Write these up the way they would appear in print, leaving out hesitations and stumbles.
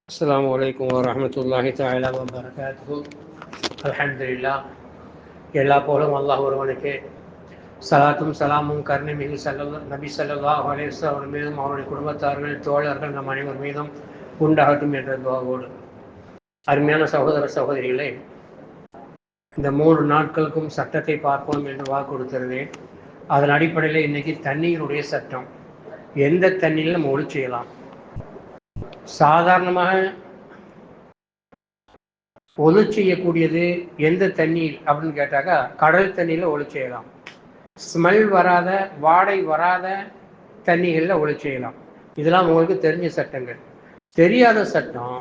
السلام عليكم ورحمة الله تعالى وبركاته. الحمد لله. எல்லா போலும் அல்லாஹ் ஒருவனுக்கு சலாத்தும் சலாமும் கருணை மிகு நபி ஸல்லல்லாஹு அலைஹி வஸல்லம் மீதும் அவருடைய குடும்பத்தார்கள் தோழர்கள் நம் அனைவர் மீதும் உண்டாகட்டும் என்ற துஆவோடு, அருமையான சகோதர சகோதரிகளே, இந்த 3 நாட்களுக்கும் சட்டத்தை பார்ப்போம் என்று வாக்கு கொடுத்திருந்தேன். அதன் அடிப்படையில் இன்னைக்கு தண்ணீருடைய சட்டம். எந்த தண்ணீரில் நம்ம ஒளி செய்யலாம்? சாதாரணமாக ஒளி செய்யக்கூடியது எந்த தண்ணீர் அப்படின்னு கேட்டாக்கா, கடல் தண்ணீரில் ஒளி செய்யலாம். ஸ்மெல் வராத, வாடை வராத தண்ணிகளில் ஒளி செய்யலாம். இதெல்லாம் உங்களுக்கு தெரிஞ்ச சட்டங்கள். தெரியாத சட்டம்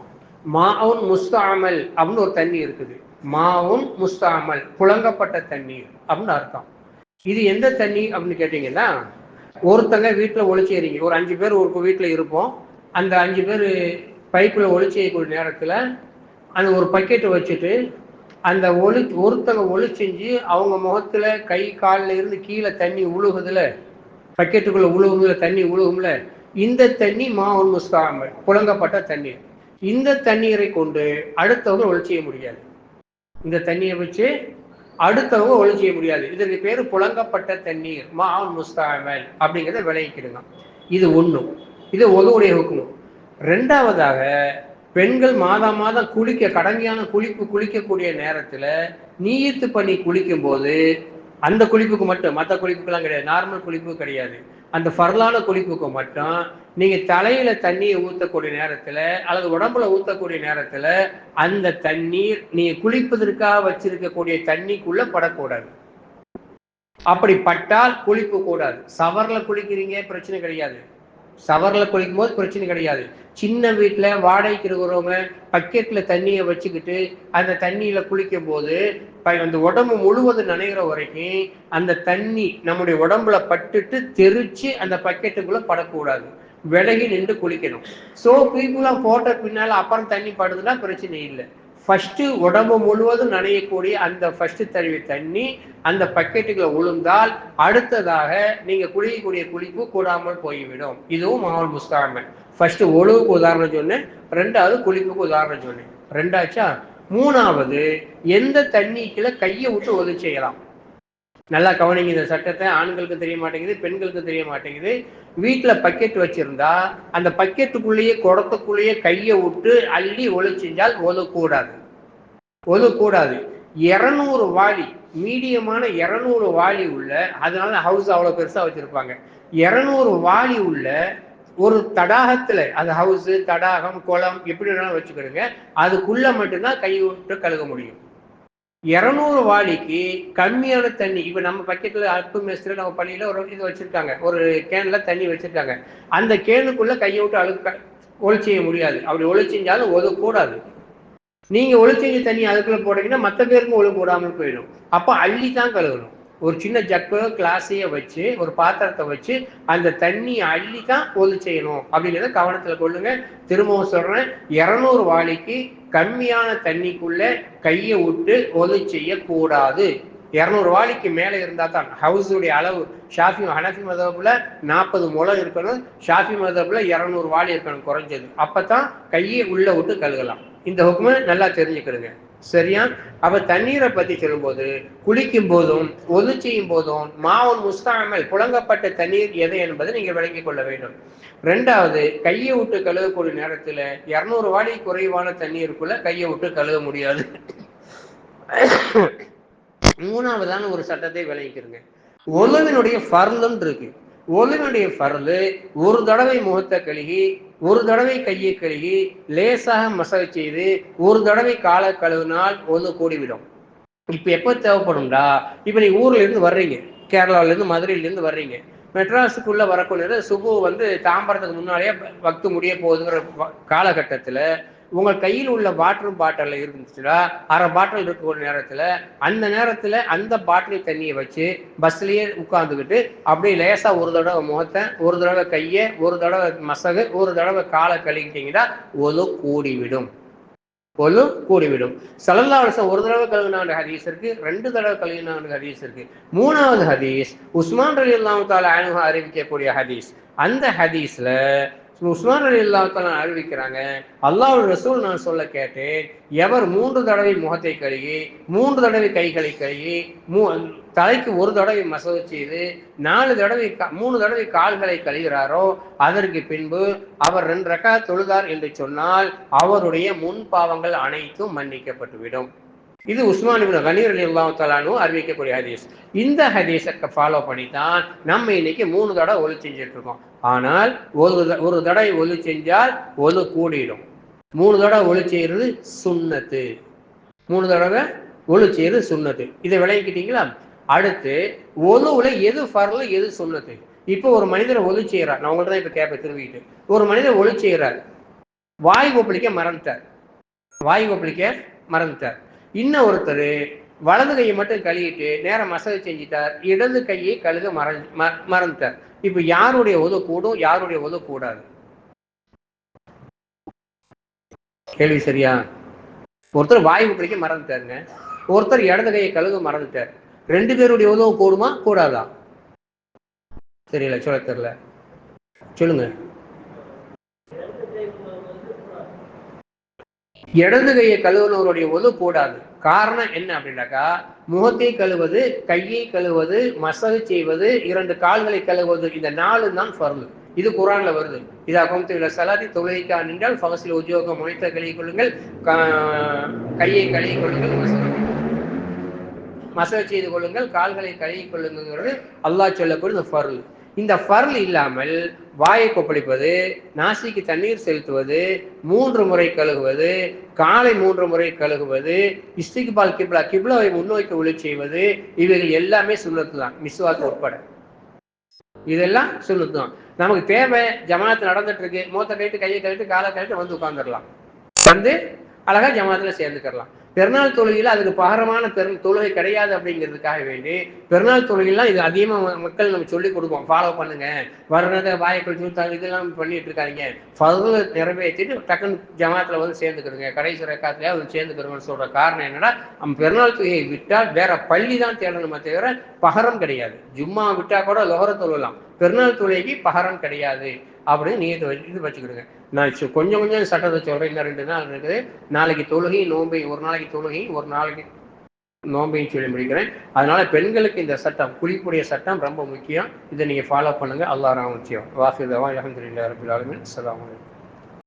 மாவுன் முஸ்தாமல் அப்படின்னு ஒரு தண்ணி இருக்குது. மாவுன் முஸ்தாமல், புழங்கப்பட்ட தண்ணீர் அப்படின்னு அர்த்தம். இது எந்த தண்ணி அப்படின்னு கேட்டீங்கன்னா, ஒருத்தங்க வீட்டில் ஒளி செய்யறீங்க. ஒரு 5 பேர் ஒரு வீட்டில் இருப்போம். அந்த 5 பேர் பைப்பில் ஒளி செய்யக்கூடிய நேரத்தில் அந்த ஒரு பக்கெட்டை வச்சுட்டு அந்த ஒருத்தங்க ஒளி செஞ்சு அவங்க முகத்துல கை காலில் இருந்து கீழே தண்ணி உழுகுதுல, பக்கெட்டுக்குள்ள உழுகுதுல, தண்ணி உழுகும்ல, இந்த தண்ணி மாவுன் முஸ்தாமல், புழங்கப்பட்ட தண்ணீர். இந்த தண்ணீரை கொண்டு அடுத்தவங்க ஒளி செய்ய முடியாது. இந்த தண்ணியை வச்சு அடுத்தவங்க ஒளி செய்ய முடியாது. இதற்கு பேரு புழங்கப்பட்ட தண்ணீர், மாவுன் முஸ்தாமல் அப்படிங்கிறத விளைவிக்கிடுங்க. இது ஒண்ணும். இது ஒதுவுடைய ஹுக்ம். ரெண்டாவதாக, பெண்கள் மாதம் கடமையான குளிக்கக்கூடிய நேரத்துல நீயத்து பண்ணி குளிக்கும் போது, அந்த குளிப்புக்கு மட்டும், மற்ற குளிப்புக்கெல்லாம் கிடையாது, நார்மல் குளிப்பு கிடையாது, அந்த ஃபர்லான குளிப்புக்கு மட்டும் நீங்க தலையில தண்ணியை ஊற்றக்கூடிய நேரத்துல அல்லது உடம்புல ஊற்றக்கூடிய நேரத்துல அந்த தண்ணீர் நீங்க குளிப்பதற்காக வச்சிருக்கக்கூடிய தண்ணிக்குள்ள படக்கூடாது. அப்படி பட்டால் குளிப்பு கூடாது. சவர்ல குளிக்கிறீங்க, பிரச்சனை கிடையாது. சவர்ல குளிக்கும் போது பிரச்சனை கிடையாது. சின்ன வீட்டுல வாடகைக்கு இருக்கிறவங்க பக்கெட்ல தண்ணியை வச்சுக்கிட்டு அந்த தண்ணியில குளிக்கும் போது அந்த உடம்பு முழுவதும் நனைகிற வரைக்கும் அந்த தண்ணி நம்முடைய உடம்புல பட்டுட்டு தெரிச்சு அந்த பக்கெட்டுக்குள்ள படக்கூடாது. விலகி நின்று குளிக்கணும். பீப்புலாம் போட்ட பின்னால அப்புறம் தண்ணி படுதுன்னா பிரச்சனை இல்லை. ஃபர்ஸ்ட் உடம்பு முழுவதும் நனையக்கூடிய அந்த ஃபர்ஸ்ட் தடவை தண்ணி அந்த பக்கெட்டுக்குள்ள உளுந்தால் அடுத்ததாக நீங்க குளிக்கக்கூடிய குளிப்பு கூடாமல் போய்விடும். இதுவும் மாவுல் முஸ்தாமல். ஃபர்ஸ்ட் ஒழுவுக்கு உதாரணம் சொன்னேன், ரெண்டாவது குளிப்புக்கு உதாரணம் சொன்னேன். ரெண்டாச்சா? மூணாவது, எந்த தண்ணிக்குள்ள கையை விட்டு ஒளி செய்யலாம். நல்லா கவனிங்க இந்த சட்டத்தை. ஆண்களுக்கு தெரிய மாட்டேங்குது, பெண்களுக்கு தெரிய மாட்டேங்குது. வீட்டுல பக்கெட் வச்சிருந்தா அந்த பக்கெட்டுக்குள்ளேயே குடத்துக்குள்ளேயே கையை விட்டு அள்ளி ஒளி செஞ்சால் ஒழுக்கூடாது. 200 வாளி, மீடியமான 200 வாளி உள்ள, அதனால ஹவுஸ் அவ்வளவு பெருசா வச்சிருப்பாங்க. 200 வாளி உள்ள ஒரு தடாகத்துல, அது ஹவுஸ், தடாகம், குளம் எப்படி வேணாலும் வச்சுக்கிடுங்க, அதுக்குள்ள மட்டும்தான் கை விட்டு கழுக முடியும். 200 வாளிக்கு கம்மியான தண்ணி. இப்ப நம்ம பக்கெட்ல அப்பு மேஸ்திரி நம்ம பள்ளியில ஒரு இது வச்சிருக்காங்க, ஒரு கேன்ல தண்ணி வச்சிருக்காங்க. அந்த கேனுக்குள்ள கையை விட்டு ஒளி செய்ய முடியாது. அப்படி ஒளி செஞ்சாலும் ஒதுக்கூடாது. நீங்க ஒளி செஞ்ச தண்ணி அதுக்குள்ள போட்டீங்கன்னா மற்ற பேருக்கும் ஒளி போடாமல் போயிடும். அப்ப அள்ளி தான் கழுகணும். ஒரு சின்ன ஜக்கோ கிளாஸைய வச்சு, ஒரு பாத்திரத்தை வச்சு அந்த தண்ணி அள்ளி தான் ஒளி செய்யணும் அப்படிங்கிறத கவனத்துல கொள்ளுங்க. திரும்பவும் சொல்றேன், 200 வாளிக்கு கம்மியான தண்ணிக்குள்ள கையை விட்டு ஒளி செய்யக்கூடாது. 200 வாளிக்கு மேல இருந்தா தான் ஹவுஸுடைய அளவு. ஹனஃபி மதபுல 40 முழம் இருக்கணும், ஷாஃபி மதபுல 200 வாளி இருக்கணும் குறைஞ்சது. அப்பதான் கையை உள்ள விட்டு கழுகலாம். இந்த ஹுக்மை நல்லா தெரிஞ்சுக்கிடுங்க, சரியா? அப்ப தண்ணீரை பத்தி சொல்லும் போது, குளிக்கும் போதும் ஒது செய்யும் போதும் மாவுன் முஸ்தாமல், புழங்கப்பட்ட தண்ணீர் எது என்பதை நீங்க விளங்கிக் கொள்ள வேண்டும். ரெண்டாவது, கையை விட்டு கழுகக்கூடிய நேரத்துல 200 வாளி குறைவான தண்ணீருக்குள்ள கையை விட்டு கழுக முடியாது. மூணாவதான ஒரு சட்டத்தை விளங்கிக்கிறங்க. ஒழுவினுடைய ஃபர்லுன்னு இருக்கு. ஒழுவினுடைய ஃபர்லு, ஒரு தடவை முகத்தை கழுகி, ஒரு தடவை கையை கழுகி, லேசாக மசாஜ் செய்து, ஒரு தடவை காலை கழுவினால் ஒழு கூடிவிடும். இப்ப எப்ப தேவைப்படும்டா, இப்ப நீங்க ஊர்ல இருந்து வர்றீங்க, கேரளாவில இருந்து மதுரையில இருந்து வர்றீங்க, மெட்ராஸுக்குள்ள வரக்கூடிய சுபு தாம்பரத்துக்கு முன்னாலேயே வக்து முடிய போகுதுங்கிற காலகட்டத்துல உங்கள் கையில் உள்ள வாட்டர் பாட்டில் இருந்துச்சுன்னா, அரை பாட்டில் இருக்க ஒரு நேரத்துல அந்த நேரத்துல அந்த பாட்டில் தண்ணியை வச்சு பஸ்லயே உட்கார்ந்துக்கிட்டு அப்படியே லேசா ஒரு தடவை முகத்தை, ஒரு தடவை கையை, ஒரு தடவை மசகு, ஒரு தடவை காலை கழுவிட்டீங்கன்னா ஒழு கூடிவிடும். ஸல்லல்லாஹு அலைஹி வஸல்லம் ஒரு தடவை கழுவினாங்க ஹதீஸ் இருக்கு, 2 தடவை கழுவினாங்க ஹதீஸ் இருக்கு. மூணாவது ஹதீஸ் உஸ்மான் ரலியல்லாஹு தஆலா அன்ஹு அறிவிக்கக்கூடிய ஹதீஸ். அந்த ஹதீஸ்ல உஸ்மான் ரலியல்லாஹு தஆலா அறிவிக்கிறாங்க, அல்லாஹ்வுடைய ரசூல் நான் சொல்ல கேட்டேன், எவர் 3 தடவை முகத்தை கழுகி 3 தடவை கைகளை கழுகி தலைக்கு 1 தடவை மசகு செய்து 4 தடவை 3 தடவை கால்களை கழுகிறாரோ அதற்கு பின்பு அவர் 2 ரக்காத் தொழுதார் என்று சொன்னால் அவருடைய முன் பாவங்கள் அனைத்தும் மன்னிக்கப்பட்டுவிடும். இது உஸ்மான் இப்னு கனி ரலியல்லாஹு தஆலா அன்ஹு அறிவிக்கக்கூடிய ஹதீஸ். இந்த ஹதீஸை ஃபாலோ பண்ணி தான் நம்ம இன்னைக்கு 3 தடவை ஒலு செஞ்சுட்டு இருக்கோம். ஆனால் ஒரு தடவை ஒலு செஞ்சால் ஒலு கூடிடும். 3 தடவை ஒலு செய்யறது சுன்னத்து. 3 தடவை ஒலு செய்யறது சுன்னத்து. இதை விளங்கிக்கிட்டீங்களா? அடுத்து ஒலுவுல எது ஃபர்லு எது சுன்னத்து? இப்போ ஒரு மனிதர் ஒலு செய்யறார், நான் உங்கள்ட்ட தான் இப்போ கேட்பேன் திரும்பிக்கிட்டு. ஒரு மனிதர் ஒலு செய்யறார், வாய் கொப்பளிக்க மறந்துட்டார். இன்னும் ஒருத்தர் வலது கையை மட்டும் கழுவிட்டு நேரம் மசகு செஞ்சிட்டார், இடது கையை கழுக மறந்துட்டார். இப்ப யாருடைய ஒது கூடும், யாருடைய ஒது கூடாது? கேள்வி சரியா? ஒருத்தர் வாய் கொப்பளிக்க மறந்துட்டாருங்க, ஒருத்தர் இடது கையை கழுக மறந்துட்டார். 2 பேருடைய உதவு கூடுமா கூடாதா? தெரியல, சொல்ல தெரியல, சொல்லுங்க. இடது கையை கழுவுனவருடைய ஒது கூடாது. காரணம் என்ன அப்படின்னாக்கா, முகத்தை கழுவது, கையை கழுவது, மசகு செய்வது, 2 கால்களை கழுவது, இந்த 4 தான் ஃபர்லு. இது குர்ஆன்ல வருது. இதா கும்துல ஸலாத்தி தொழுகைக்கா நின்றால் ஃபகஸில் உஜூஹக்கும் முகத்தை கழுவிக் கொள்ளுங்கள், கையை கழுவிக் கொள்ளுங்கள், மசகு செய்து கொள்ளுங்கள், கால்களை கழுவிக் கொள்ளுங்கிறது அல்லாஹ் சொல்லக்கூடிய ஃபர்லு. இந்த ஃபர்ல் இல்லாமல் வாயை கொப்பளிப்பது, நாசிக்கு தண்ணீர் செலுத்துவது, 3 முறை கழுகுவது, காலை 3 முறை கழுகுவது, இஸ்திக்பால் கிப்லாவை முன்னோக்கி ஒளி செய்வது, இவைகள் எல்லாமே சுன்னத்து தான், மிஸ்வாக் உட்பட. இதெல்லாம் சுன்னத்து தான். நமக்கு தேவை, ஜமாத் நடந்துட்டு இருக்கு, மூத்த கழிட்டு கையை கழிட்டு காலை கழிட்டு வந்து உட்காந்துடலாம், வந்து அழகா ஜமாத்துல சேர்ந்துக்கலாம். பெருநாள் தொழுகையில் அதுக்கு பகரமான தொழுகை கிடையாது அப்படிங்கிறதுக்காக வேண்டி பெருநாள் தொழுகைலாம் இது அதிகமாக மக்கள் நம்ம சொல்லி கொடுப்போம், ஃபாலோ பண்ணுங்க, வர்றதை வாயை கழிச்சு இதெல்லாம் பண்ணிட்டு இருக்காங்க. ஃபர்ல நிறைவேற்றிட்டு டக்குன்னு ஜமாத்துல வந்து சேர்ந்துக்கிறதுங்க, கடைசி ரக்காத்துலயே வந்து சேர்ந்துக்கிறோம்னு சொல்ற காரணம் என்னன்னா, நம்ம பெருநாள் தொழுகையை விட்டால் வேற பள்ளி தான் தேடணுமே தவிர பகரம் கிடையாது. ஜும்மா விட்டா கூட லொஹர தொழலாம், பெருநாள் தொழுகைக்கு பகரம் கிடையாது அப்படின்னு நீ இது வச்சுக்கிடுங்க. நான் கொஞ்சம் சட்டத்தை சொல்றேன். இன்னும் 2 நாள் இருக்குது. நாளைக்கு தொழுகை நோம்பை, ஒரு நாளைக்கு தொழுகை ஒரு நாளைக்கு நோம்பையும் சொல்லி முடிக்கிறேன். அதனால பெண்களுக்கு இந்த சட்டம், குளிப்புடைய சட்டம் ரொம்ப முக்கியம். இதை நீங்க ஃபாலோ பண்ணுங்க. அல்லாஹ் ரஹ்மத் செய்வான். வாஃபிதவா அல்ஹம்துலில்லாஹி ரப்பில் ஆலமீன். அஸ்ஸலாமு அலைக்கும்.